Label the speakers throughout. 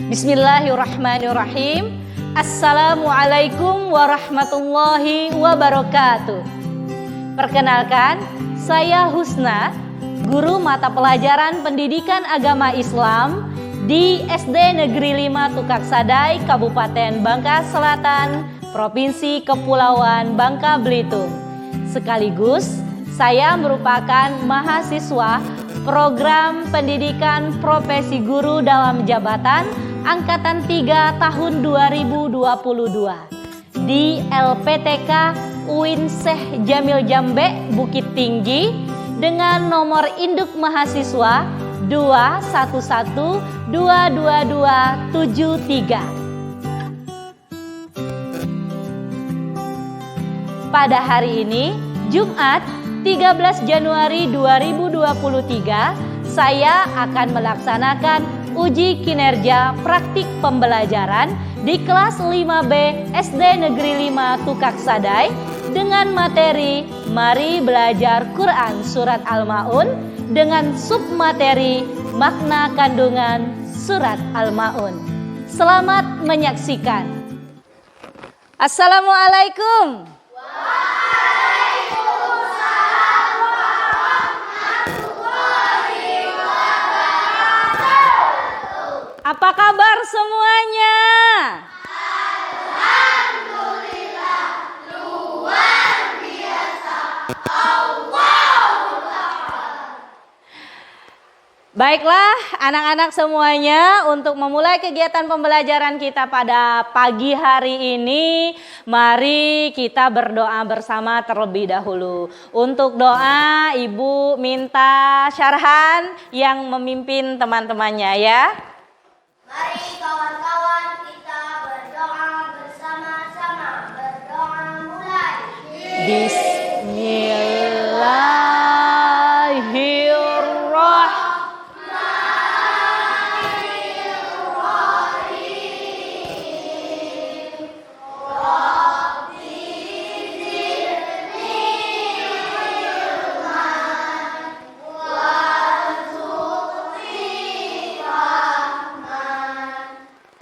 Speaker 1: Bismillahirrahmanirrahim. Assalamualaikum warahmatullahi wabarakatuh. Perkenalkan, saya Husna, guru mata pelajaran pendidikan agama Islam di SD Negeri 5 Tukaksadai, Kabupaten Bangka Selatan, Provinsi Kepulauan Bangka Belitung. Sekaligus saya merupakan mahasiswa program pendidikan profesi guru dalam jabatan Angkatan 3 tahun 2022 di LPTK UIN Syekh Jamil Jambe Bukit Tinggi dengan nomor induk mahasiswa 2112223. Pada hari ini, Jumat 13 Januari 2023, saya akan melaksanakan uji kinerja praktik pembelajaran di kelas 5B SD Negeri 5 Tukaksadai dengan materi Mari Belajar Quran Surat Al-Ma'un dengan submateri makna kandungan Surat Al-Ma'un. Selamat menyaksikan. Assalamualaikum. Apa kabar semuanya?
Speaker 2: Alhamdulillah, luar biasa. Allahu Akbar.
Speaker 1: Baiklah anak-anak semuanya, untuk memulai kegiatan pembelajaran kita pada pagi hari ini, mari kita berdoa bersama terlebih dahulu. Untuk doa, Ibu minta Syarhan yang memimpin teman-temannya ya.
Speaker 2: Mari kawan-kawan kita berdoa bersama-sama. Berdoa mulai.
Speaker 1: Bismillahirrahmanirrahim.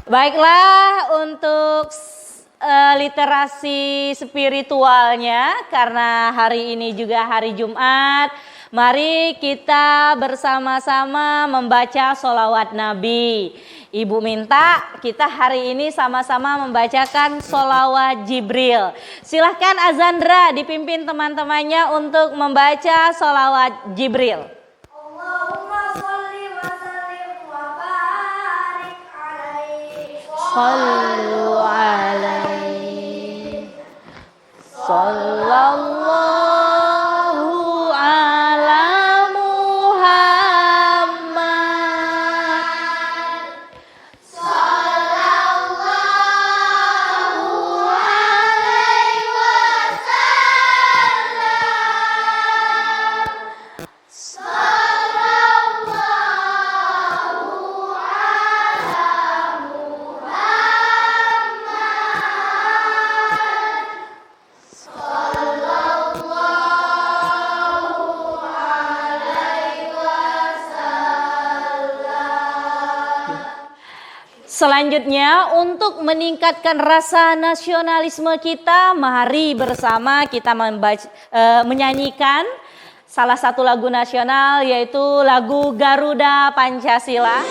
Speaker 1: Baiklah, untuk literasi spiritualnya, karena hari ini juga hari Jumat, mari kita bersama-sama membaca sholawat Nabi. Ibu minta kita hari ini sama-sama membacakan sholawat Jibril. Silahkan Azandra dipimpin teman-temannya untuk membaca sholawat Jibril.
Speaker 2: Allahumma sholli wa sallim wa barik alaihi.
Speaker 1: Sallu alaihi. Sallallahu ala Muhammad.
Speaker 2: Sallallahu alaihi wasallam. Sallallahu ala Muhammad. Sallallahu alaihi wasallam.
Speaker 1: Selanjutnya, untuk meningkatkan rasa nasionalisme kita, mari bersama kita menyanyikan salah satu lagu nasional, yaitu lagu Garuda Pancasila.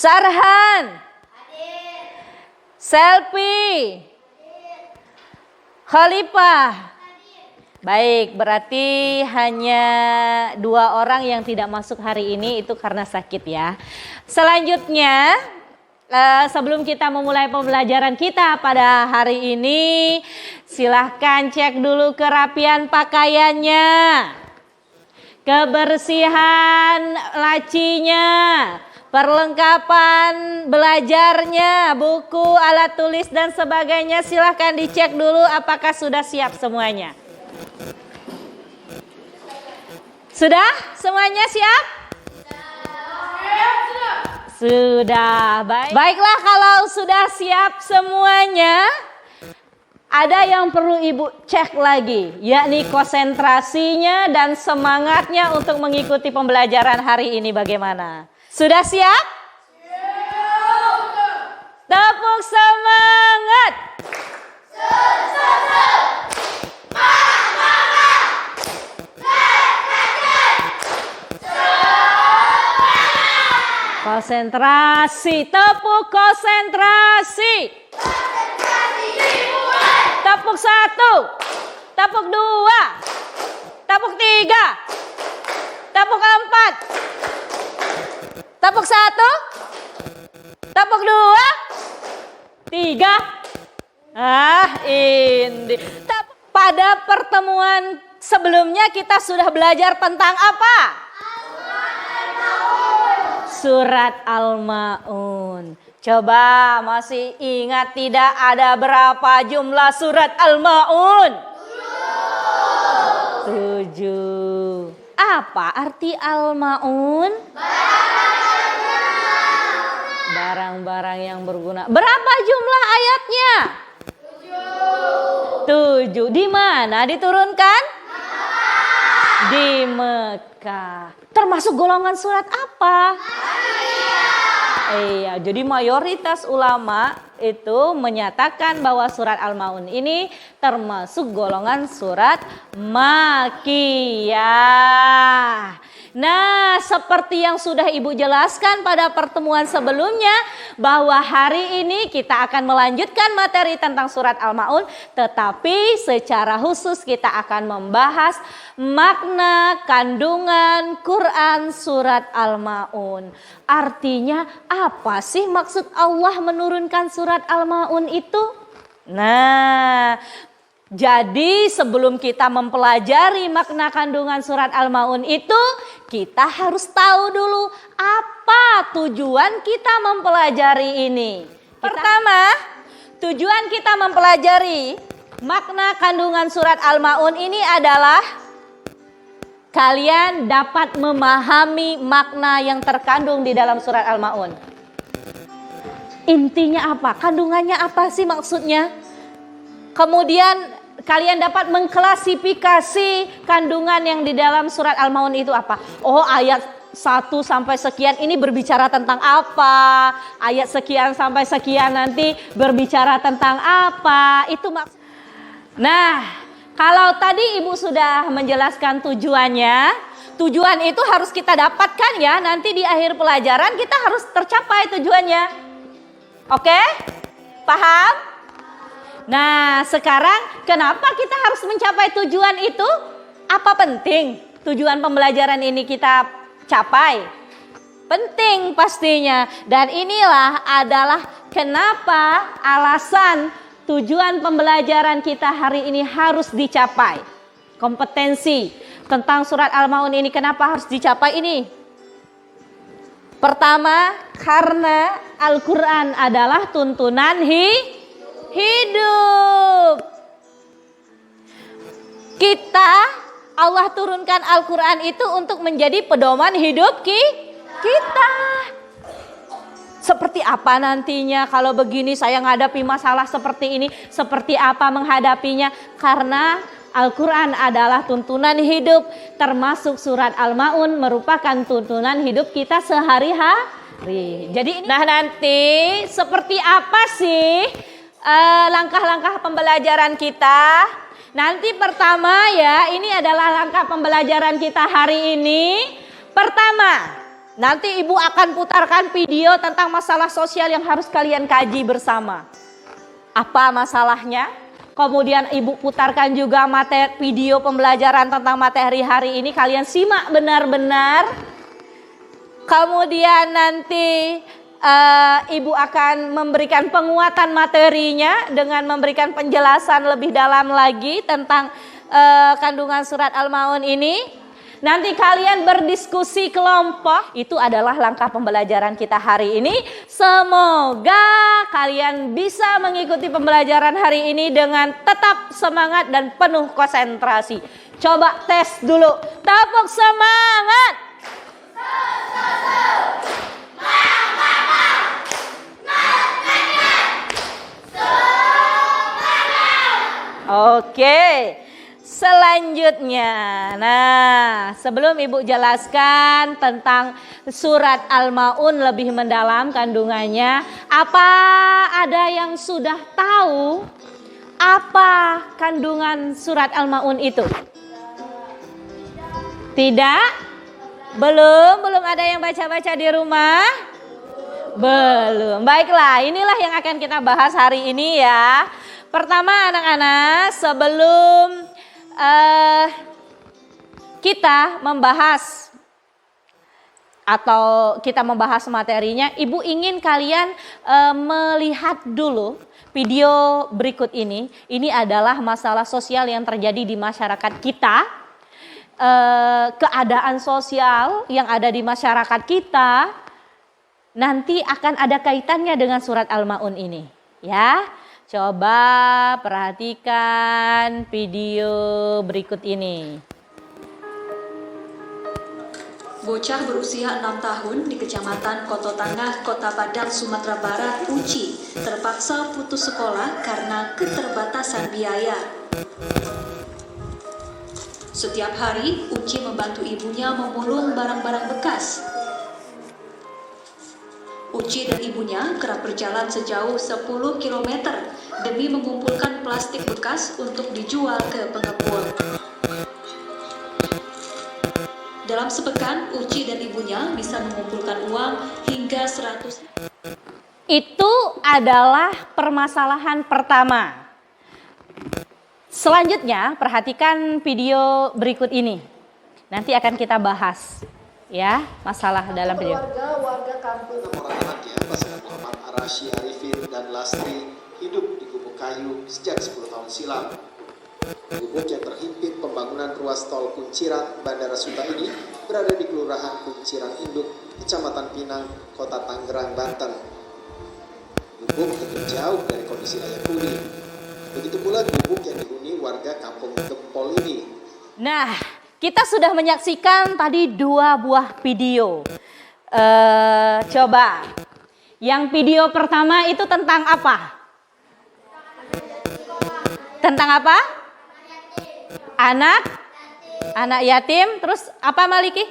Speaker 1: Sarhan, Selfie, Khalifah. Baik, berarti hanya 2 orang yang tidak masuk hari ini, itu karena sakit ya. Selanjutnya, sebelum kita memulai pembelajaran kita pada hari ini, silahkan cek dulu kerapian pakaiannya, kebersihan lacinya, perlengkapan belajarnya, buku, alat tulis dan sebagainya. Silahkan dicek dulu apakah sudah siap semuanya. Sudah? Semuanya siap? Sudah. Baiklah, kalau sudah siap semuanya, ada yang perlu Ibu cek lagi, yakni konsentrasinya dan semangatnya untuk mengikuti pembelajaran hari ini bagaimana. Sudah siap? Tepuk semangat. Konsentrasi, tepuk konsentrasi. Tepuk 1, tepuk 2, tepuk 3, tepuk 4, tepuk 1, tepuk 2, 3. Ini. Pada pertemuan sebelumnya kita sudah belajar tentang apa? Surat Al-Ma'un. Coba masih ingat tidak ada berapa jumlah surat Al-Ma'un? 7. Apa arti Al-Ma'un? Barang-barang yang berguna. Berapa jumlah ayatnya? 7. Di mana diturunkan? Di Mekah. Termasuk golongan surat apa? Iya, jadi mayoritas ulama itu menyatakan bahwa surat Al-Ma'un ini termasuk golongan surat Makkiyah. Nah, seperti yang sudah Ibu jelaskan pada pertemuan sebelumnya, bahwa hari ini kita akan melanjutkan materi tentang surat Al-Ma'un, tetapi secara khusus kita akan membahas makna kandungan Quran surat Al-Ma'un. Artinya apa sih maksud Allah menurunkan surat Al-Ma'un itu? Nah, jadi sebelum kita mempelajari makna kandungan surat Al-Ma'un itu, kita harus tahu dulu apa tujuan kita mempelajari ini. Pertama, tujuan kita mempelajari makna kandungan surat Al-Ma'un ini adalah kalian dapat memahami makna yang terkandung di dalam surat Al-Ma'un. Intinya apa? Kandungannya apa sih maksudnya? Kemudian kalian dapat mengklasifikasi kandungan yang di dalam surat Al-Ma'un itu apa? Oh, ayat 1 sampai sekian ini berbicara tentang apa? Ayat sekian sampai sekian nanti berbicara tentang apa? Itu maksud. Nah, kalau tadi Ibu sudah menjelaskan tujuannya, tujuan itu harus kita dapatkan ya. Nanti di akhir pelajaran kita harus tercapai tujuannya. Oke? Paham? Nah, sekarang kenapa kita harus mencapai tujuan itu? Apa penting tujuan pembelajaran ini kita capai? Penting pastinya. Dan inilah adalah kenapa alasan tujuan pembelajaran kita hari ini harus dicapai. Kompetensi tentang surat Al-Ma'un ini kenapa harus dicapai ini? Pertama, karena Al-Quran adalah tuntunan hidup. Allah turunkan Al-Quran itu untuk menjadi pedoman hidup kita. Seperti apa nantinya kalau begini saya menghadapi masalah seperti ini, seperti apa menghadapinya? Karena Al-Quran adalah tuntunan hidup, termasuk surat Al-Ma'un merupakan tuntunan hidup kita sehari-hari. Jadi nanti seperti apa sih langkah-langkah pembelajaran kita? Nanti pertama ya, ini adalah langkah pembelajaran kita hari ini. Pertama, nanti Ibu akan putarkan video tentang masalah sosial yang harus kalian kaji bersama. Apa masalahnya? Kemudian Ibu putarkan juga video pembelajaran tentang materi hari ini. Kalian simak benar-benar. Kemudian nanti Ibu akan memberikan penguatan materinya dengan memberikan penjelasan lebih dalam lagi tentang kandungan surat Al-Ma'un ini. Nanti kalian berdiskusi kelompok. Itu adalah langkah pembelajaran kita hari ini. Semoga kalian bisa mengikuti pembelajaran hari ini dengan tetap semangat dan penuh konsentrasi. Coba tes dulu. Tepuk semangat. Oke. Selanjutnya, nah sebelum Ibu jelaskan tentang surat Al-Maun lebih mendalam kandungannya, apa ada yang sudah tahu apa kandungan surat Al-Maun itu? Tidak? Belum ada yang baca-baca di rumah? Belum. Baiklah, inilah yang akan kita bahas hari ini ya. Pertama anak-anak, sebelum kita membahas atau kita membahas materinya, Ibu ingin kalian melihat dulu video berikut ini. Ini adalah masalah sosial yang terjadi di masyarakat kita, keadaan sosial yang ada di masyarakat kita nanti akan ada kaitannya dengan surat Al-Maun ini, ya. Coba perhatikan video berikut ini.
Speaker 3: Bocah berusia 6 tahun di Kecamatan Koto Tangah, Kota Padang, Sumatera Barat, Uci, terpaksa putus sekolah karena keterbatasan biaya. Setiap hari, Uci membantu ibunya memulung barang-barang bekas. Uci dan ibunya kerap berjalan sejauh 10 km demi mengumpulkan plastik bekas untuk dijual ke pengepul. Dalam sepekan, Uci dan ibunya bisa mengumpulkan uang hingga 100.
Speaker 1: Itu adalah permasalahan pertama. Selanjutnya, perhatikan video berikut ini. Nanti akan kita bahas ya masalah dalam video.
Speaker 2: Warga kampung.
Speaker 4: 6 orang anak ya, pasangan Muhammad Arashi Arifin dan Lastri hidup di Gubuk Kayu sejak 10 tahun silam. Gubuk yang terhimpit pembangunan ruas tol Kunciran Bandara Suta ini berada di Kelurahan Kunciran Induk, Kecamatan Pinang, Kota Tangerang, Banten. Gubuk tentu jauh dari kondisi layak huni. Begitu pula gubuk yang dihuni warga Kampung Gempol ini.
Speaker 1: Nah, kita sudah menyaksikan tadi 2 buah video. Coba, yang video pertama itu tentang apa? Tentang apa? Anak yatim. Terus apa Maliki?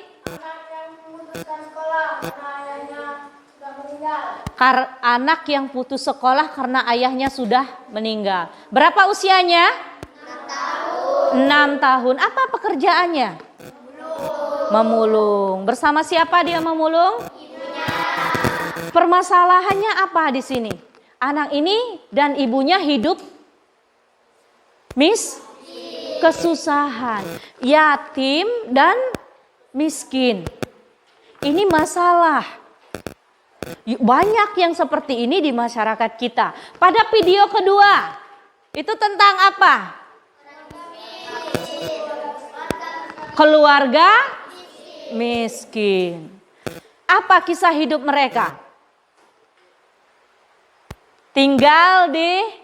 Speaker 1: Anak yang putus sekolah karena ayahnya sudah meninggal. Berapa usianya? 6 tahun. Apa pekerjaannya? Memulung. Bersama siapa dia memulung? Ibunya. Permasalahannya apa di sini? Anak ini dan ibunya hidup kesusahan, yatim dan miskin. Ini masalah. Banyak yang seperti ini di masyarakat kita. Pada video kedua, itu tentang apa? Keluarga miskin. Apa kisah hidup mereka? Tinggal di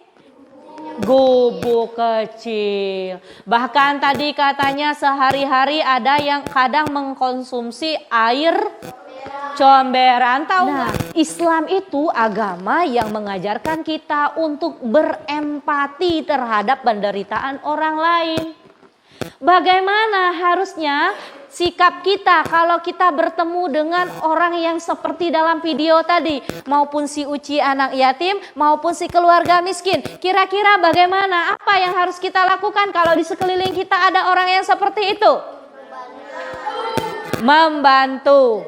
Speaker 1: gubuk kecil. Bahkan tadi katanya sehari-hari ada yang kadang mengkonsumsi air comberan. Tahu nggak? Islam itu agama yang mengajarkan kita untuk berempati terhadap penderitaan orang lain. Bagaimana harusnya sikap kita kalau kita bertemu dengan orang yang seperti dalam video tadi, maupun si Uci anak yatim, maupun si keluarga miskin. Kira-kira bagaimana? Apa yang harus kita lakukan kalau di sekeliling kita ada orang yang seperti itu? Membantu.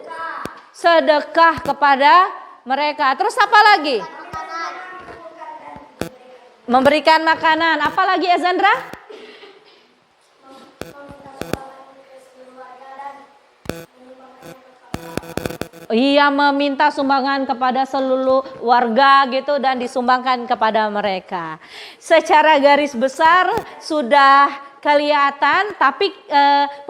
Speaker 1: Sedekah kepada mereka. Terus apa lagi? Memberikan makanan. Apa lagi Ezandra? Ia meminta sumbangan kepada seluruh warga gitu dan disumbangkan kepada mereka. Secara garis besar sudah kelihatan, tapi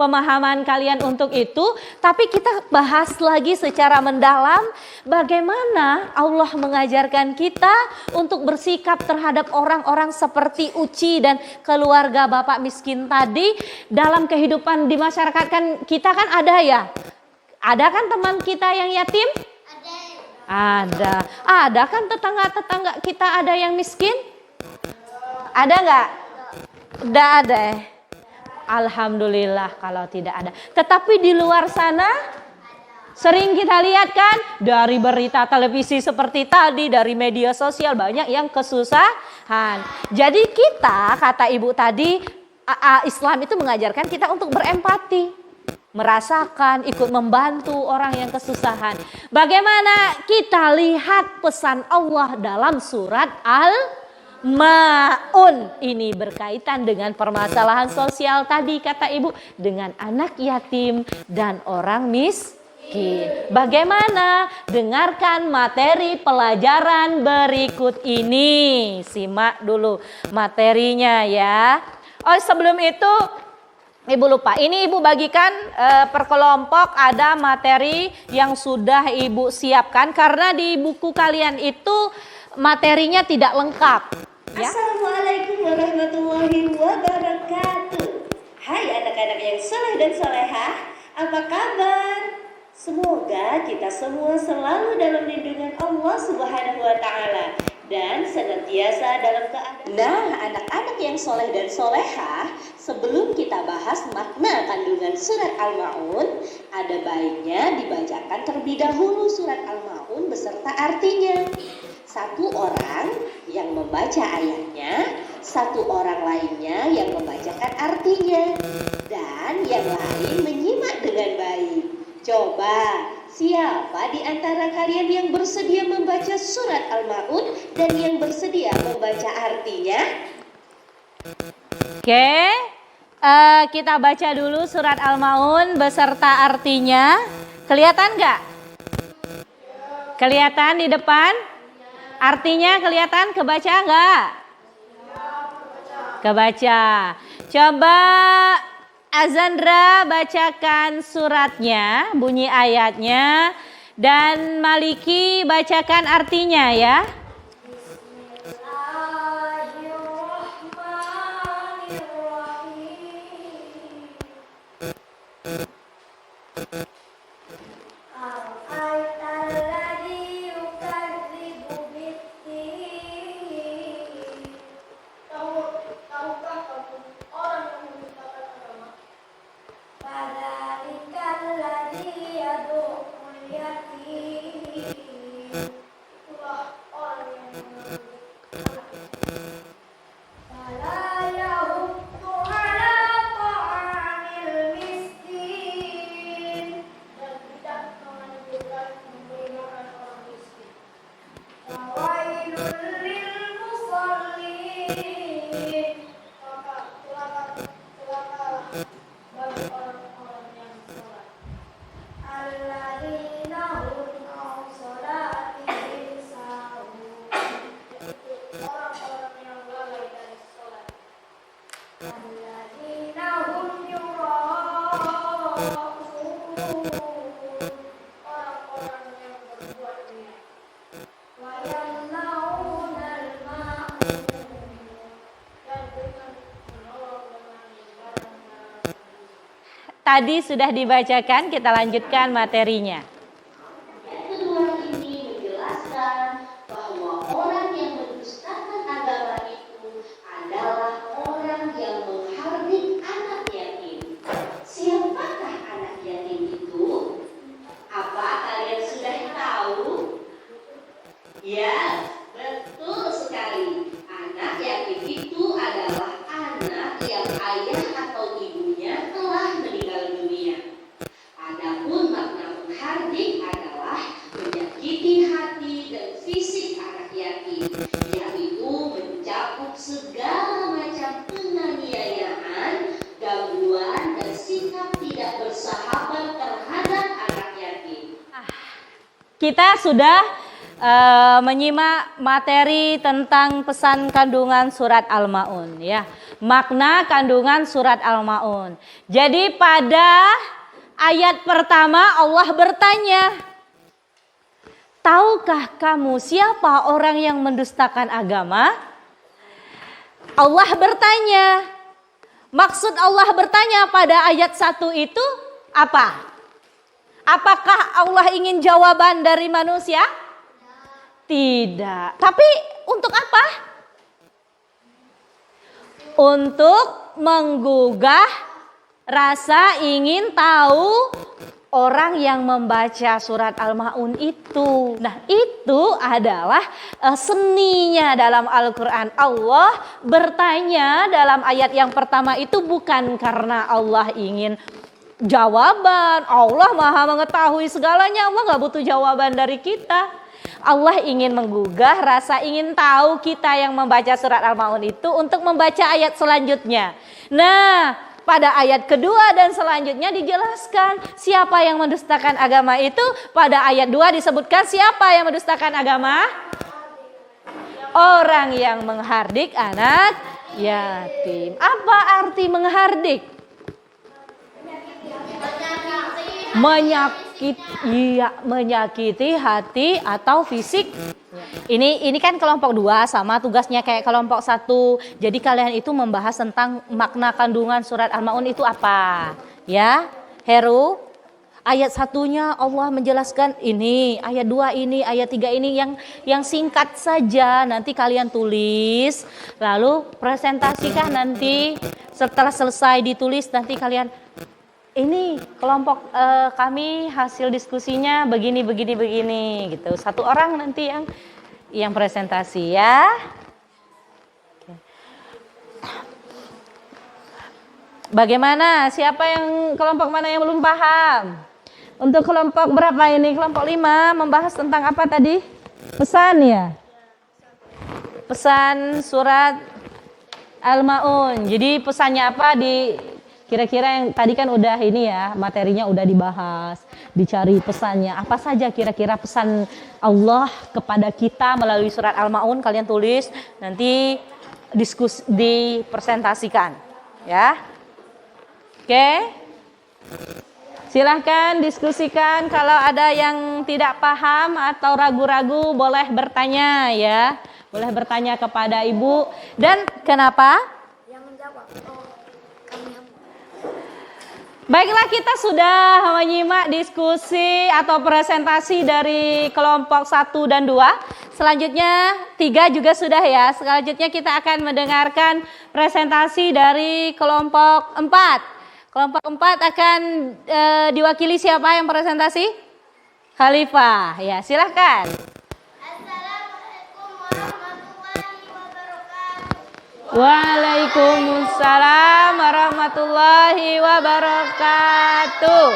Speaker 1: pemahaman kalian untuk itu. Tapi kita bahas lagi secara mendalam bagaimana Allah mengajarkan kita untuk bersikap terhadap orang-orang seperti Uci dan keluarga bapak miskin tadi. Dalam kehidupan di masyarakat kan kita kan ada ya. Ada kan teman kita yang yatim? Ada. Ada kan tetangga-tetangga kita ada yang miskin? Ada nggak? Tidak ada. Alhamdulillah kalau tidak ada. Tetapi di luar sana sering kita lihat kan dari berita televisi seperti tadi, dari media sosial banyak yang kesusahan. Jadi kita, kata ibu tadi, Islam itu mengajarkan kita untuk berempati, merasakan, ikut membantu orang yang kesusahan. Bagaimana kita lihat pesan Allah dalam surat Al-Ma'un. Ini berkaitan dengan permasalahan sosial tadi kata ibu, dengan anak yatim dan orang miskin. Bagaimana? Dengarkan materi pelajaran berikut ini. Simak dulu materinya ya. Oh, sebelum itu ibu lupa, ini ibu bagikan per kelompok ada materi yang sudah ibu siapkan karena di buku kalian itu materinya tidak lengkap. Ya?
Speaker 5: Assalamualaikum warahmatullahi wabarakatuh. Hai anak-anak yang soleh dan solehah, apa kabar? Semoga kita semua selalu dalam lindungan Allah Subhanahu wa Ta'ala dan senantiasa dalam keadaan. Nah, anak-anak yang soleh dan solehah, sebelum kita bahas makna kandungan surat Al-Ma'un, ada baiknya dibacakan terlebih dahulu surat Al-Ma'un beserta artinya. Satu orang yang membaca ayatnya, satu orang lainnya yang membacakan artinya, dan yang lain menyimak dengan baik. Coba, siapa di antara kalian yang bersedia membaca surat Al-Ma'un dan yang bersedia membaca artinya?
Speaker 1: Oke, kita baca dulu surat Al-Ma'un beserta artinya. Kelihatan nggak? Kelihatan di depan? Artinya kelihatan, kebaca nggak? Kebaca. Coba Azandra bacakan suratnya, bunyi ayatnya, dan Maliki bacakan artinya ya. Tadi sudah dibacakan, kita lanjutkan materinya.
Speaker 5: Yang kedua ini menjelaskan bahwa orang yang mendustakan agama itu adalah orang yang menghardik anak yatim. Siapakah anak yatim itu? Apa kalian sudah tahu? Ya, betul sekali. Anak yatim itu adalah anak yang ayah atau ibunya telah meninggal dunia. Adapun makna menghardik adalah menyakiti hati dan fisik anak yatim, yaitu mencakup segala macam penganiayaan, gangguan, dan sikap tidak bersahabat terhadap anak yatim.
Speaker 1: Kita sudah menyimak materi tentang pesan kandungan surat Al-Ma'un ya. makna kandungan surat Al-Maun. Jadi pada ayat pertama Allah bertanya, tahukah kamu siapa orang yang mendustakan agama? Allah bertanya. Maksud Allah bertanya pada ayat 1 itu apa? Apakah Allah ingin jawaban dari manusia? Tidak. Tapi untuk apa? Untuk menggugah rasa ingin tahu orang yang membaca surat Al-Maun itu. Nah, itu adalah seninya dalam Al-Quran. Allah bertanya dalam ayat yang pertama itu bukan karena Allah ingin jawaban. Allah maha mengetahui segalanya. Allah gak butuh jawaban dari kita. Allah ingin menggugah rasa ingin tahu kita yang membaca surat Al-Maun itu untuk membaca ayat selanjutnya. Nah, pada ayat kedua dan selanjutnya dijelaskan siapa yang mendustakan agama itu. Pada ayat 2 disebutkan siapa yang mendustakan agama? Orang yang menghardik anak yatim. Apa arti menghardik? Menyakiti hati atau fisik. Ini kan kelompok 2 sama tugasnya kayak kelompok 1. Jadi kalian itu membahas tentang makna kandungan surat Al-Maun itu apa? Ya, Heru. Ayat 1-nya Allah menjelaskan ini, ayat 2 ini, ayat 3 ini yang singkat saja. Nanti kalian tulis, lalu presentasikan nanti setelah selesai ditulis nanti kalian ini kelompok kami hasil diskusinya begini gitu. Satu orang nanti yang presentasi ya. Bagaimana? Siapa yang kelompok mana yang belum paham? Untuk kelompok berapa ini? Kelompok 5 membahas tentang apa tadi? Pesan ya. Pesan surat Al-Maun. Jadi pesannya apa kira-kira yang tadi kan udah ini ya, materinya udah dibahas, dicari pesannya. Apa saja kira-kira pesan Allah kepada kita melalui surat Al-Maun, kalian tulis, nanti dipresentasikan. Ya. Oke. Silahkan diskusikan, kalau ada yang tidak paham atau ragu-ragu boleh bertanya ya. Boleh bertanya kepada Ibu. Dan kenapa? Baiklah, kita sudah menyimak diskusi atau presentasi dari kelompok 1 dan 2. Selanjutnya 3 juga sudah ya. Selanjutnya kita akan mendengarkan presentasi dari kelompok 4. Kelompok 4 akan diwakili siapa yang presentasi? Khalifah. Ya, silahkan.
Speaker 2: Assalamualaikum warahmatullahi wabarakatuh.
Speaker 1: Waalaikumsalam warahmatullahi wabarakatuh.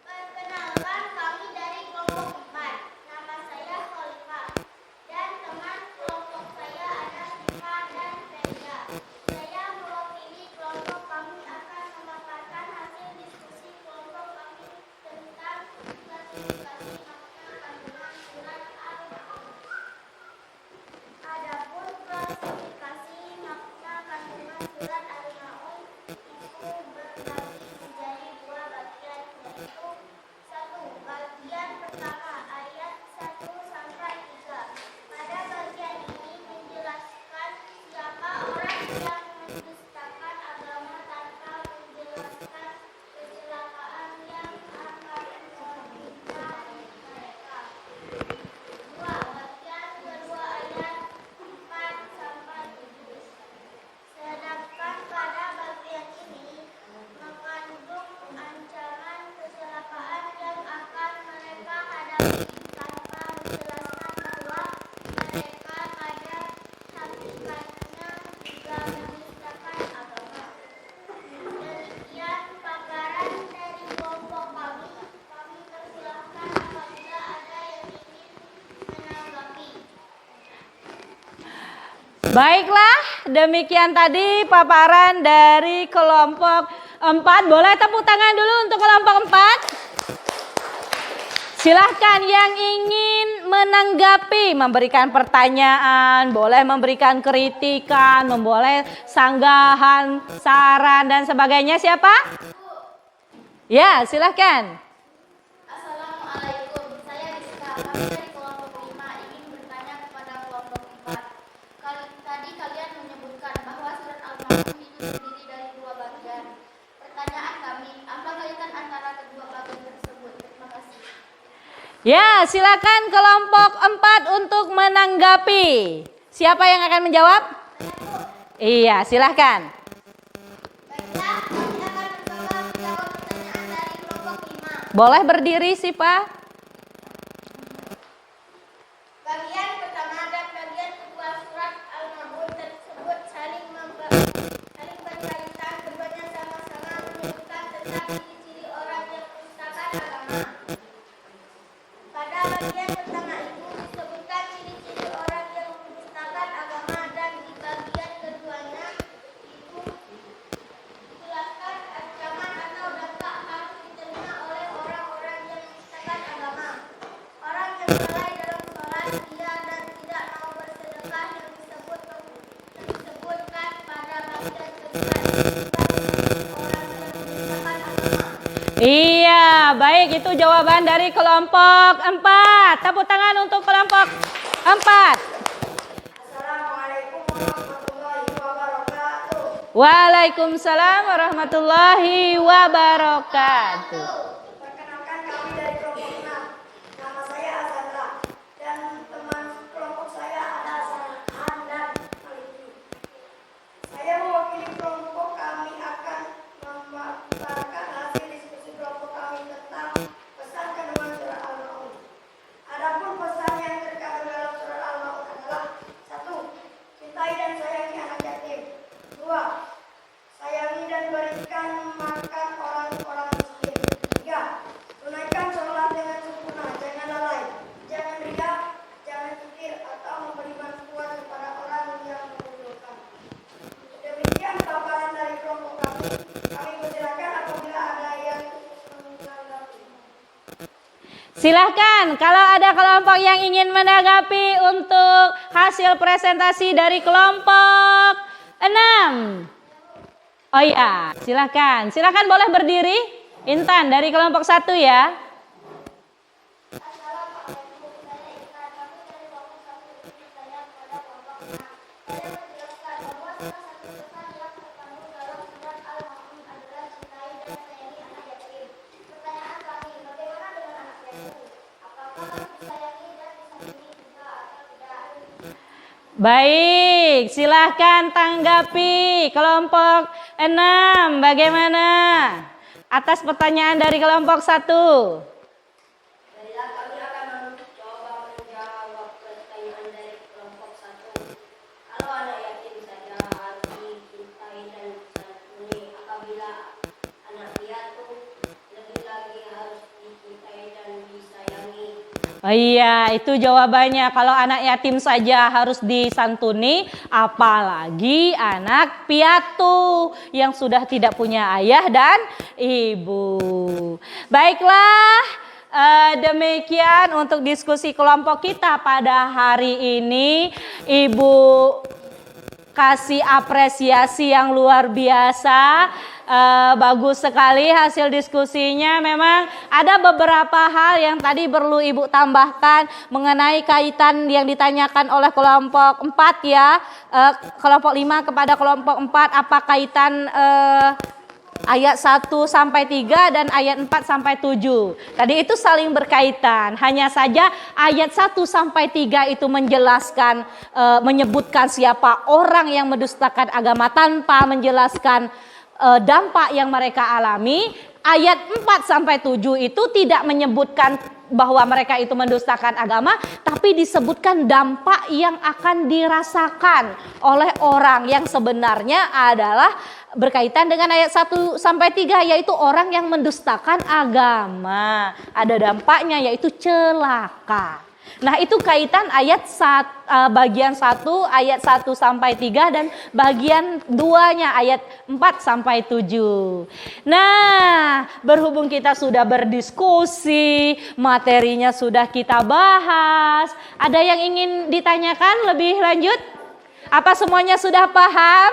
Speaker 2: Perkenalkan, kami dari kelompok 4. Nama saya Khalifah dan teman kelompok saya ada Siva dan Ferda. Saya mewakili kelompok kami akan memaparkan hasil diskusi kelompok kami tentang klasifikasi makna kandungan surat Al-Maun. Adapun klasifikasi makna kandungan surat Al-Maun itu berbagi menjadi 2 bagian, yaitu 1. Bagian pertama ayat 1 sampai 3. Pada bagian ini menjelaskan siapa orang yang mendustakan agama tanpa menjelaskan kecelakaan yang akan menimpa mereka. 2. Bagian kedua ayat 4 sampai 7. Sedangkan pada bagian ini mengandung ancaman kecelakaan yang akan mereka hadapi tanpa menjelaskan bahwa mereka pada hakikatnya juga mendustakan agama. Demikian paparan dari kelompok kami. Kami persilahkan apabila ada yang ingin menanggapi.
Speaker 1: Baiklah, demikian tadi paparan dari kelompok 4. Boleh tepuk tangan dulu untuk kelompok 4. Silahkan yang ingin menanggapi, memberikan pertanyaan, boleh memberikan kritikan, boleh sanggahan, saran dan sebagainya. Siapa? Ya, silahkan.
Speaker 2: Assalamualaikum, saya Rizka. Kami dari kelompok 5 ingin bertanya kepada kelompok 4. Tadi kalian menyebutkan bahwa surat Al-Ma'un itu terdiri dari 2 bagian. Pertanyaan kami, apa kaitan antara kedua bagian tersebut? Terima kasih.
Speaker 1: Ya, silakan kelompok 4 untuk menanggapi. Siapa yang akan menjawab? Iya, silahkan.
Speaker 2: Baiklah, kami akan mencoba menjawab pertanyaan dari kelompok 5.
Speaker 1: Boleh berdiri sih, Pak.
Speaker 2: Bagian pertama dan bagian kedua surat Al-Ma'un tersebut saling berkaitan. Keduanya sama-sama menyebutkan tentang ciri-ciri orang yang mendustakan agama. Pada bagian pertama itu disebutkan ciri-ciri orang yang mendustakan agama, dan di bagian keduanya itu dijelaskan ancaman atau dampak harus diterima oleh orang-orang yang mendustakan agama. Orang yang lalai dalam sholat, dia dan tidak mau bersedekah yang disebutkan pada bagian kedua orang yang mendustakan agama.
Speaker 1: Iya, baik, itu jawaban dari kelompok 4. Tepuk tangan untuk kelompok 4.
Speaker 2: Assalamualaikum warahmatullahi wabarakatuh.
Speaker 1: Waalaikumsalam warahmatullahi wabarakatuh.
Speaker 2: Perkenalkan, kami dari kelompok 6. Nama saya Azandra dan teman kelompok saya ada Sarhan dan Maliki. Saya mewakili kelompok kami akan memaparkan hasil diskusi kelompok kami tentang pesan kandungan surah Al-Ma'un. Adapun pesan yang terkandung dalam surah Al-Ma'un adalah: 1. Cintai dan sayangi anak yatim. 2. Sayangi dan berikan makan orang-orang miskin. 3. Tunaikan sholat dengan sempurna, jangan lalai, jangan riya, jangan kikir atau memberi bantuan kepada orang yang membutuhkan. Demikian paparan dari kelompok kami. Kami persilakan apabila ada yang menanggapi.
Speaker 1: Silahkan, kalau ada kelompok yang ingin menanggapi untuk hasil presentasi dari kelompok 6. Oh iya, silahkan. Silahkan boleh berdiri. Intan dari kelompok 1 ya.
Speaker 2: Assalamualaikum, saya Intan. Kami dari kelompok 1 ingin bertanya kepada kelompok 6. Saya menjelaskan bahwa salah satu pesan yang terkandung dalam surat Al-Ma'un adalah cintai dan sayangi anak yatim. Pertanyaan kami, bagaimana dengan anak yatim? Apakah harus disayangi dan disantuni juga atau tidak?
Speaker 1: Baik, silahkan tanggapi kelompok 6. Bagaimana atas pertanyaan dari kelompok 1?
Speaker 5: Baiklah, kami akan mencoba menjawab pertanyaan dari kelompok 1. Kalau anak yatim saja harus dicintai dan disantuni, apabila anak piatu lebih lagi harus dicintai dan disayangi.
Speaker 1: Oh iya, itu jawabannya. Kalau anak yatim saja harus disantuni, apalagi anak piatu yang sudah tidak punya ayah dan ibu. Baiklah, demikian untuk diskusi kelompok kita pada hari ini. Ibu kasih apresiasi yang luar biasa. Bagus sekali hasil diskusinya. Memang ada beberapa hal yang tadi perlu Ibu tambahkan mengenai kaitan yang ditanyakan oleh kelompok 4 ya. Kelompok 5 kepada kelompok 4, apa kaitan ayat 1 sampai 3 dan ayat 4 sampai 7. Tadi itu saling berkaitan. Hanya saja ayat 1 sampai 3 itu menjelaskan, menyebutkan siapa orang yang mendustakan agama tanpa menjelaskan dampak yang mereka alami. Ayat 4 sampai 7 itu tidak menyebutkan bahwa mereka itu mendustakan agama, tapi disebutkan dampak yang akan dirasakan oleh orang yang sebenarnya adalah berkaitan dengan ayat 1 sampai 3, yaitu orang yang mendustakan agama. Ada dampaknya, yaitu celaka. Nah, itu kaitan bagian 1 ayat 1 sampai 3 dan bagian 2-nya ayat 4 sampai 7. Nah, berhubung kita sudah berdiskusi, materinya sudah kita bahas, ada yang ingin ditanyakan lebih lanjut? Apa semuanya sudah paham?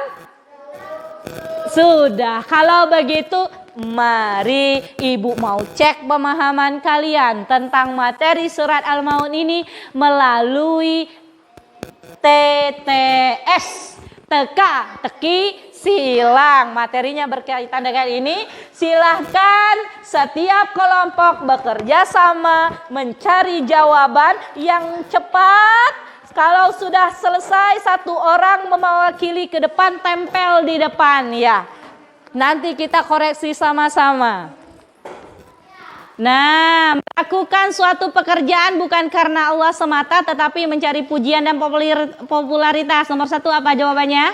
Speaker 1: Sudah. Kalau begitu, mari Ibu mau cek pemahaman kalian tentang materi surat Al-Maun ini melalui TTS, teka, teki, silang. Materinya berkaitan dengan ini. Silahkan setiap kelompok bekerja sama mencari jawaban yang cepat. Kalau sudah selesai, satu orang mewakili ke depan, tempel di depan ya. Nanti kita koreksi sama-sama. Nah, melakukan suatu pekerjaan bukan karena Allah semata, tetapi mencari pujian dan popularitas. Nomor 1 apa jawabannya?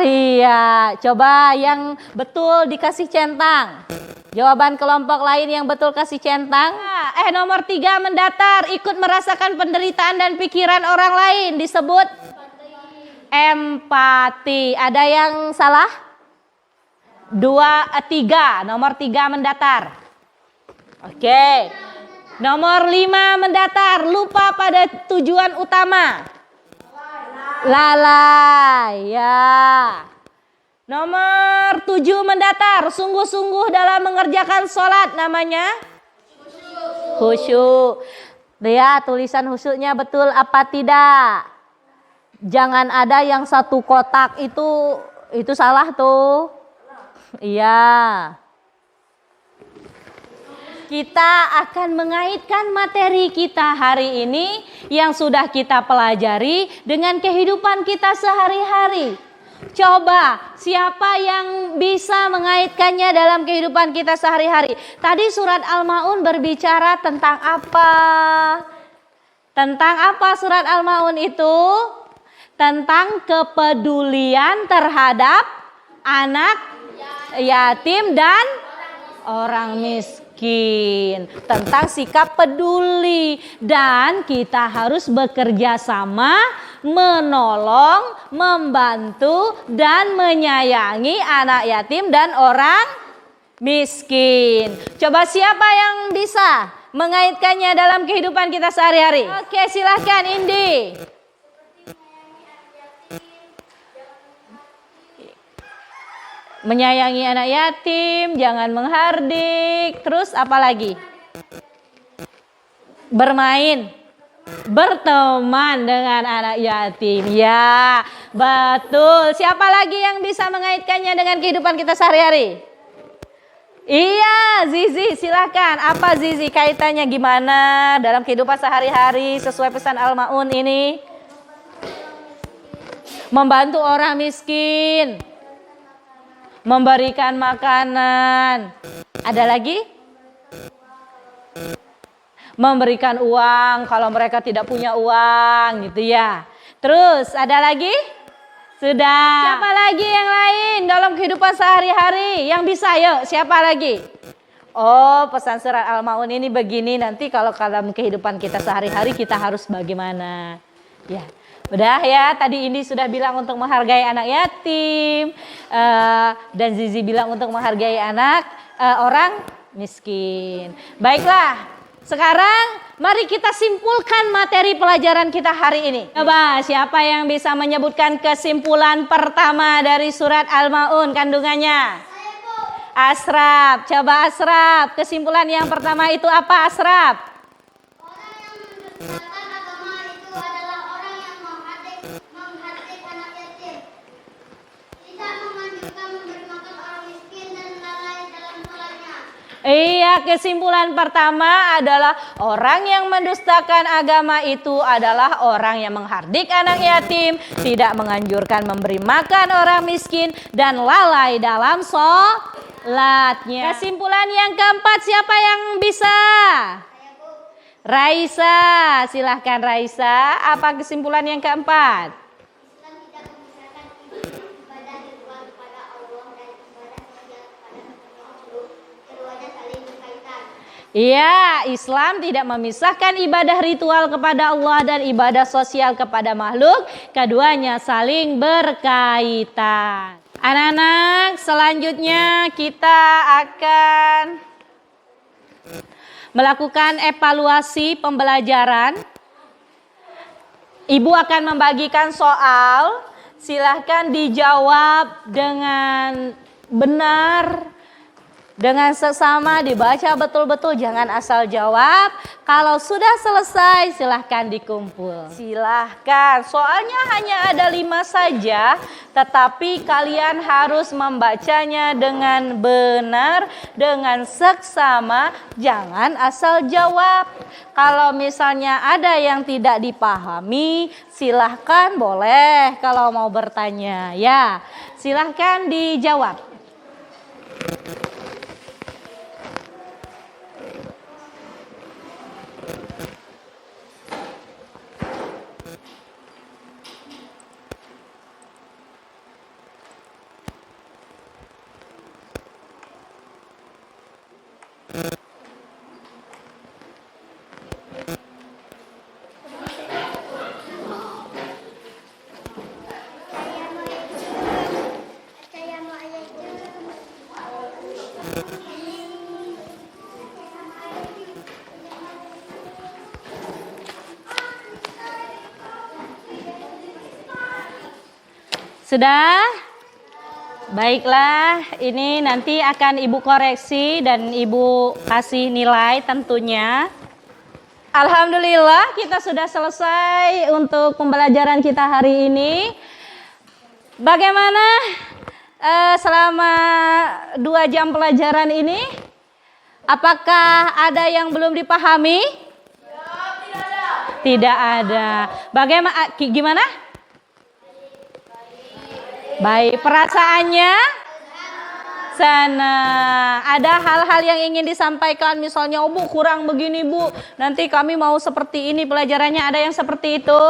Speaker 1: Ria. Coba yang betul dikasih centang. Jawaban kelompok lain yang betul kasih centang. Nomor 3 mendatar, ikut merasakan penderitaan dan pikiran orang lain, disebut empati. Ada yang salah? 3. Nomor 3 mendatar. Oke. Nomor 5 mendatar, lupa pada tujuan utama. Lalai ya. Nomor 7 mendatar, sungguh-sungguh dalam mengerjakan sholat, namanya khusyuk. Lihat tulisan khusyuknya betul apa tidak? Jangan ada yang satu kotak itu salah tuh. Iya. Kita akan mengaitkan materi kita hari ini yang sudah kita pelajari dengan kehidupan kita sehari-hari. Coba, siapa yang bisa mengaitkannya dalam kehidupan kita sehari-hari? Tadi surat Al-Maun berbicara tentang apa? Tentang apa surat Al-Maun itu? Tentang kepedulian terhadap anak yatim dan orang miskin. Tentang sikap peduli. Dan kita harus bekerja sama, menolong, membantu, dan menyayangi anak yatim dan orang miskin. Coba siapa yang bisa mengaitkannya dalam kehidupan kita sehari-hari? Oke, silahkan Indi. Menyayangi anak yatim, jangan menghardik. Terus apa lagi? Bermain, berteman dengan anak yatim. Ya, betul. Siapa lagi yang bisa mengaitkannya dengan kehidupan kita sehari-hari? Iya, Zizi, silakan. Apa Zizi kaitannya gimana dalam kehidupan sehari-hari sesuai pesan Al-Maun ini? Membantu orang miskin, memberikan makanan. Ada lagi? Memberikan uang kalau mereka tidak punya uang gitu ya. Terus ada lagi? Sudah. Siapa lagi yang lain dalam kehidupan sehari-hari yang bisa? Yuk, siapa lagi? Oh, pesan surat Al-Maun ini begini, nanti kalau dalam kehidupan kita sehari-hari kita harus bagaimana? Ya. Udah ya, tadi Indi sudah bilang untuk menghargai anak yatim, dan Zizi bilang untuk menghargai anak orang miskin. Baiklah, sekarang mari kita simpulkan materi pelajaran kita hari ini. Coba siapa yang bisa menyebutkan kesimpulan pertama dari surat Al-Maun kandungannya? Asraf, coba Asraf, kesimpulan yang pertama itu apa Asraf? Iya, kesimpulan pertama adalah orang yang mendustakan agama itu adalah orang yang menghardik anak yatim, tidak menganjurkan memberi makan orang miskin, dan lalai dalam sholatnya. Kesimpulan yang keempat, siapa yang bisa? Raisa, silahkan Raisa. Apa kesimpulan yang keempat? Iya, Islam tidak memisahkan ibadah ritual kepada Allah dan ibadah sosial kepada makhluk. Keduanya saling berkaitan. Anak-anak, selanjutnya kita akan melakukan evaluasi pembelajaran. Ibu akan membagikan soal. Silahkan dijawab dengan benar, dengan seksama, dibaca betul-betul, jangan asal jawab. Kalau sudah selesai silahkan dikumpul. Silahkan, soalnya hanya ada 5 saja, tetapi kalian harus membacanya dengan benar, dengan seksama, jangan asal jawab. Kalau misalnya ada yang tidak dipahami, silahkan boleh kalau mau bertanya ya. Silahkan dijawab. Sudah? Baiklah, ini nanti akan Ibu koreksi dan Ibu kasih nilai tentunya. Alhamdulillah kita sudah selesai untuk pembelajaran kita hari ini. Bagaimana selama 2 jam pelajaran ini? Apakah ada yang belum dipahami? Tidak ada. Bagaimana? Gimana? Baik, perasaannya senang. Ada hal-hal yang ingin disampaikan, misalnya, oh Bu kurang begini Bu, nanti kami mau seperti ini pelajarannya, ada yang seperti itu?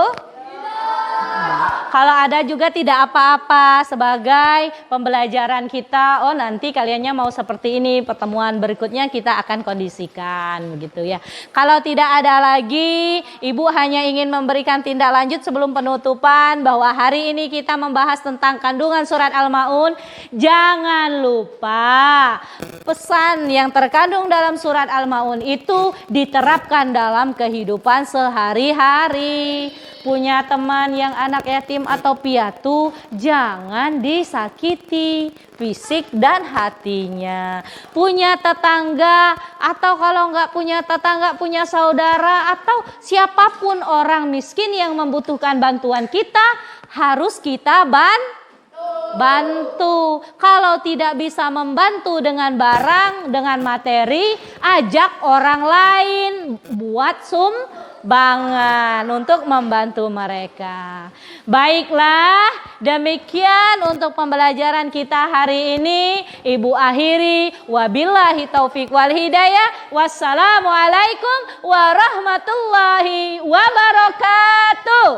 Speaker 1: Kalau ada juga tidak apa-apa, sebagai pembelajaran kita, oh nanti kaliannya mau seperti ini, pertemuan berikutnya kita akan kondisikan begitu ya. Kalau tidak ada lagi, Ibu hanya ingin memberikan tindak lanjut sebelum penutupan bahwa hari ini kita membahas tentang kandungan surat Al-Maun. Jangan lupa pesan yang terkandung dalam surat Al-Maun itu diterapkan dalam kehidupan sehari-hari. Punya teman yang anak yatim atau piatu, jangan disakiti fisik dan hatinya. Punya tetangga, atau kalau nggak punya tetangga, punya saudara, atau siapapun orang miskin yang membutuhkan bantuan kita, harus kita bantu. Kalau tidak bisa membantu dengan barang, dengan materi, ajak orang lain buat sumbangan untuk membantu mereka. Baiklah, demikian untuk pembelajaran kita hari ini. Ibu akhiri, wabillahi taufik wal hidayah. Wassalamualaikum warahmatullahi wabarakatuh.